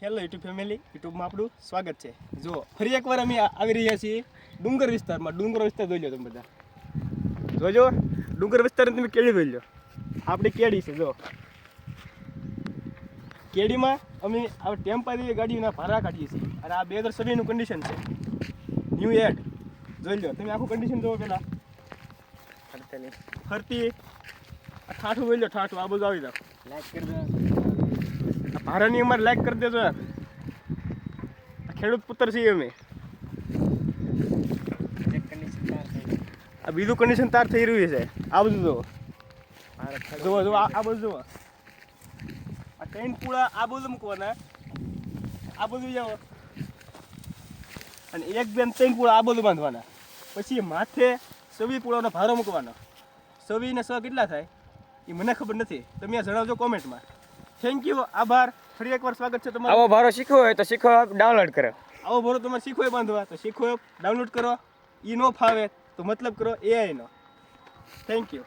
Hello YouTube family, યુટ્યુબમાં આપણું સ્વાગત છે. જો ફરી એકવાર અમે આવી રહ્યા છીએ ડુંગર વિસ્તારમાં. ડુંગર વિસ્તાર જોઈ લો તમે બધા, જોજો ડુંગર વિસ્તાર તમે કેળી જોઈ લો. આપણી કેળી છે. જો કેળીમાં અમે આ ટેમ્પારી ગાડીના ભાડા કાઢીએ છીએ. અને આ 2026નું કન્ડિશન છે, ન્યૂ એડ. જોઈ લો તમે આખું કન્ડિશન જોવો પેલા ફરતી ઠાઠું જોઈ લો, ઠાઠું આ બધું આવી જાવ. લાઈક કરી દો, ભારાની અમારે લાઈક કરી દેજો યાર. ખેડૂત પુત્ર છીએ અમે. આ બીજું કન્ડિશન તાર થઈ રહ્યું છે. આ બધું જુઓ, જુઓ જુઓ, આ બધું જુઓ. આ ત્રણ પૂળા આ બધું મૂકવાના, આ બધું જાઓ. અને એક બેન ત્રણ પૂળા આ બધું બાંધવાના. પછી માથે 26 પૂળાનો ભારો મૂકવાનો. 26 ને 100 કેટલા થાય એ મને ખબર નથી, તમે આ જણાવજો કોમેન્ટમાં. થેન્ક યુ, આભાર. ફરી એકવાર સ્વાગત છે તમારું. આવો ભારો શીખવો હોય તો શીખો ડાઉનલોડ કરો. આવો ભારો તમારે શીખવો હોય બાંધવા તો શીખવો ડાઉનલોડ કરો. એ ન ફાવે તો મતલબ કરો AI નો. Thank you.